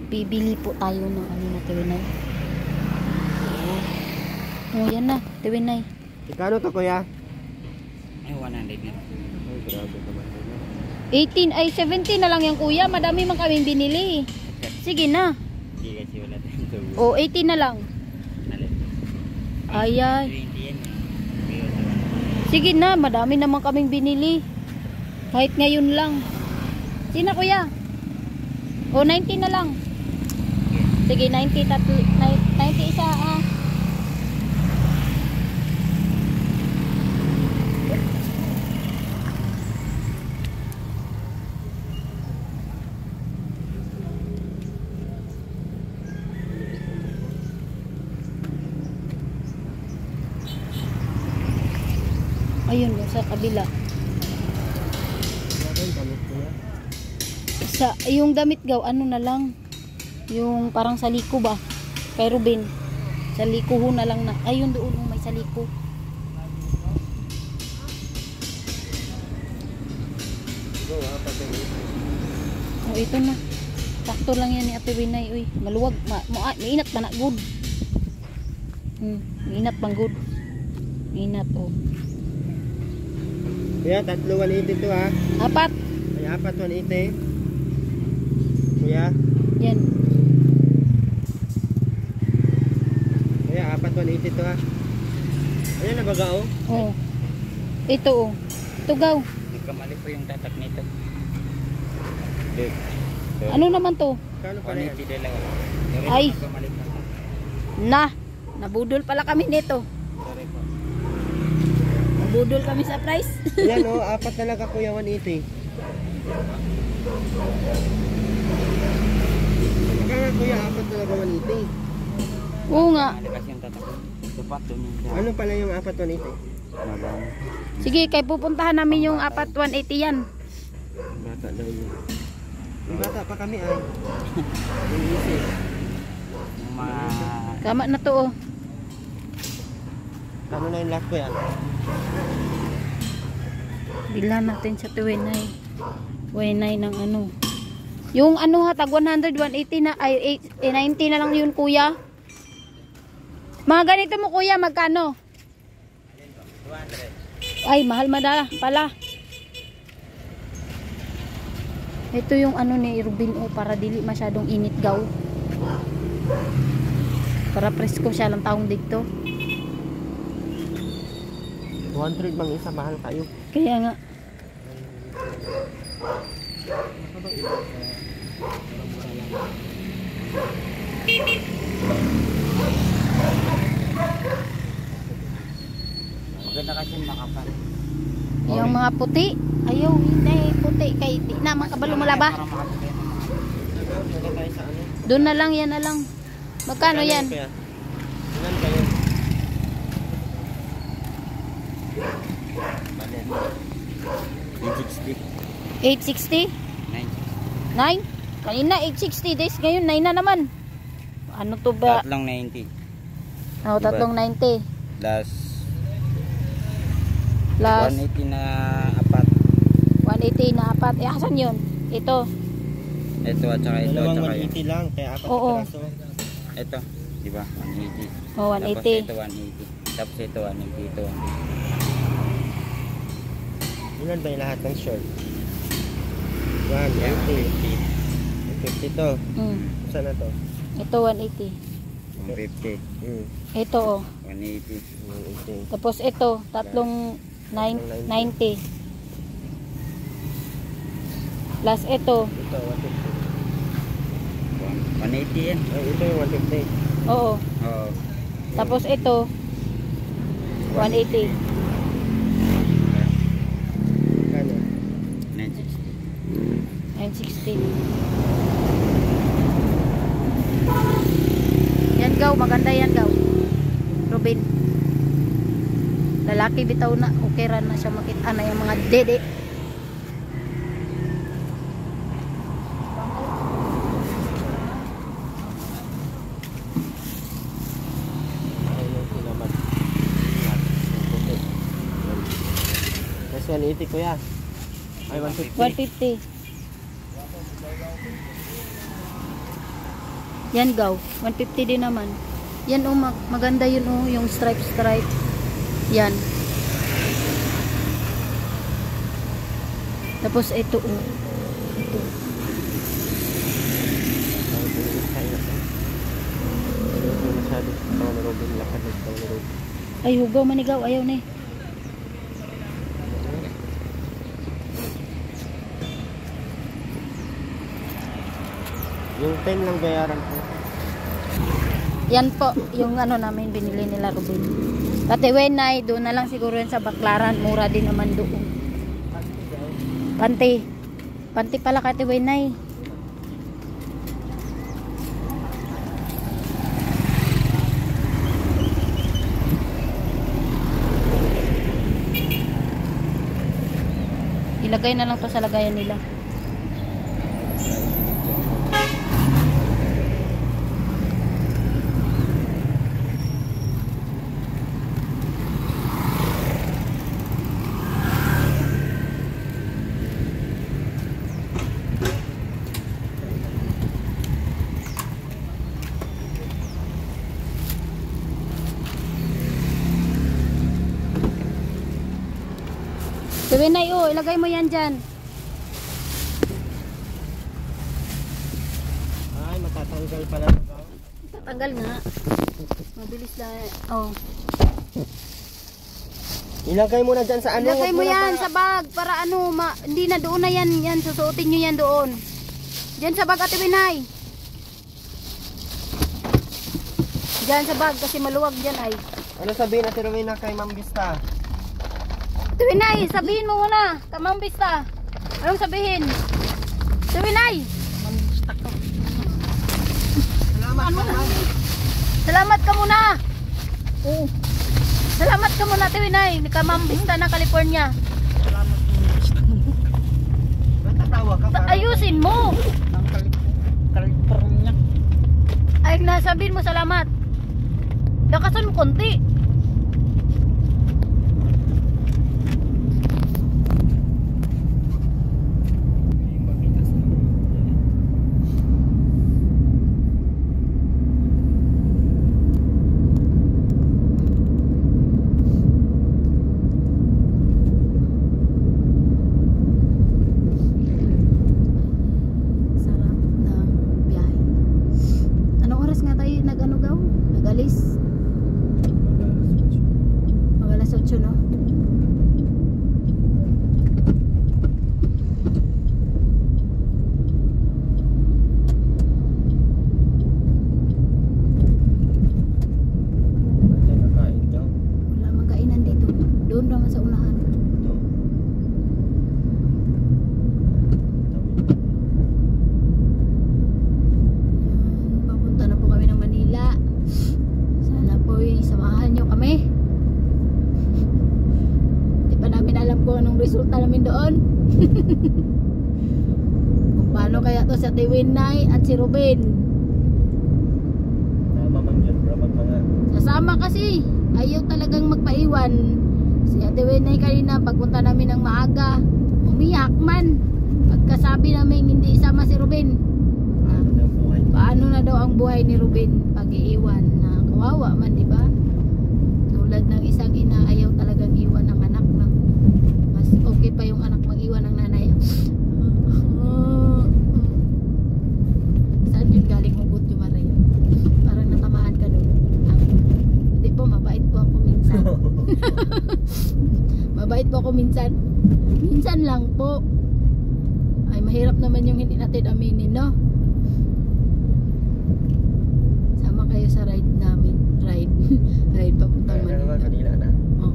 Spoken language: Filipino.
Bibili po tayo ng ano na Tiwinay. Oh, yan na, Tiwinay. Ikano to kuya? Ay, 100 na. Ay, grabe naman. 18 ay 17 na lang yan kuya. Madami man kaming binili. Sige na. Hindi kasi wala tayong tubo. O 18 na lang. Ayan. 20 yan. Sige na, madami naman kaming binili. Kahit ngayon lang. Sina kuya? O 90 na lang. Sige, 90 isa ah. Ayun, sa kabila. Yung damit gaw, ano na lang. Yung parang saliko ba? Kay Ruben. Saliko ho na lang na. Ayun doon may saliko. Oh, ito na. Sakto lang yan ni Ate Winay. Uy, maluwag. Mainat pa na good. Mainat pang good. Mainat oh. Kuya, tatlo 180 to ha. Apat. Ay, apat 180. Kuya. Yan. Kuya, apat 180 to ha. Ayan na baga oh. Oh. Ito oh. Ito gaw. Nagkamali po yung tatak nito. Ano naman to? Kano pala yan? 180 dalawa. Ay. Nagkamali po. Nabudol pala kami nito. Sorry po. Nabudol kami sa price. Ayan oh, apat talaga kuya 180. Kaya kuya, apat talaga 180. Oo nga. Nagkamali kasi yung tatak. Dapat doon yung Ano pala yung apat 180? Malang. Sige, kay pupuntahan namin yung apat 180 yan. Bata daw yun. Yung bata pa kami ay. Yung isip. Yung mga... Kama na to oh. Ano na yung last ko yan? Bilhan natin sa Tiwinay. Tiwinay ng ano. Yung ano ha, tag 100, 180 na, ay 90 na lang yun kuya. Mga ganito mo kuya, magkano? 200. Ay, mahal madala pala. Ito yung ano ni Ruben oh, para dili masyadong init gaw. Para presko siya lang taong dito. 200 bang isa, mahal kayo. Kaya nga. Maganda kasi makapal. Yung mga puti. Ayaw, hindi. Puti. Kay di na makabalo malaba. Para makapal yung mga... Ito tayo sa ano? Doon na lang, yan na lang. Magkano yan? Kuya? Ilan kayo? Balit. 860. 860? 960. 9? Kanina 860 days. Ngayon 9 na naman. Ano to ba? Tatlong 90. Oh, tatlong 90. Plus Plus 180 na apat. 180 na apat. Eh, asan yun? Ito. Ito at saka ito at Dalawang saka yun. 180 lang, kaya apat Oo. piraso. Ito, di ba? 180. Oh, Tapos 180. ito 180. Tapos ito 180. Ito 180. Ilan ba yung lahat ng short? 180. Yan, 50 to. Saan na to? Ito 180. 150. Ito oh. 180. 180. Tapos ito, tatlong 90. Plus ito. Ito, 180 yan. 150. Ay, ito yung 150. Oo. Oo. Tapos ito 180. Kano? 960. 960. Yan gaw, maganda yan gaw. Ruben. Lalaki bitaw na, okay ra na siya makita na yung mga dede. Mas 180 kuya. Ay, 150. 150. Yan gaw, 150 din naman. Yan oh, maganda yun oh, yung stripe. Yan. Tapos ito oh. Ito. Ay, hugaw manigaw, ayaw na eh. Yung 10 lang bayaran ko. Yan po, yung ano namin binili nila Ruben. Pati Wenay, doon na lang siguro yan sa Baklaran. Mura din naman doon. Panty. Panty pala kati Wenay. Ilagay na lang to sa lagayan nila. Wenay, oh, ilagay mo yan dyan. Ay, matatanggal pala. Tatanggal nga. Mabilis na. Oh. Ilagay mo na dyan sa ano. Ilagay mo wag na yan para- sa bag para ano, hindi na doon na yan. Yan, susuotin nyo yan doon. Diyan sa bag, Ate Wenay. Diyan sa bag kasi maluwag dyan ay. Ano sabihin Ate Rowena kay Ma'am Vista? Ate Wenay, sabihin mo muna. Kamang Bista. Anong sabihin? Ate Wenay. Salamat Ma'am. Salamat ka muna. Oo. Salamat ka muna, Ate Wenay. Kamang Bista na California. Natatawa ka para. Ayusin mo. California. Ay, nasabihin mo salamat. Dakasan mo konti. Sarap ng biyahe. Anong oras nga tayo nag-ano gaw? Nag-alis? Mag alas 8, no? Nakain ka. Wala mang kainan dito. Doon naman sa unahan. Yan, papunta na po kami ng Manila. Sana po'y samahan nyo kami. Di pa namin alam kung anong resulta namin doon. Kung paano kaya to sa Ate Wenay at si Ruben. Tama man dyan bro. Mga Sasama kasi. Ayaw talagang magpaiwan. Si Ate Wenay kanina pagpunta namin ng maaga, umiyak man. Pagkasabi namin hindi isama si Ruben. ano na buhay. Paano na daw ang buhay ni Ruben pag iiwan na kawawa man, di ba? Tulad ng isang ina, ayaw talagang iwan ng anak na. Mas okay pa yung anak mag-iwan ng nanay. Saan yun galing hugot yung maray? Parang natamaan ka doon. Hindi po, mabait po ako minsan. Mabait po ako minsan. Minsan lang po. Ay, mahirap naman yung hindi natin aminin, no?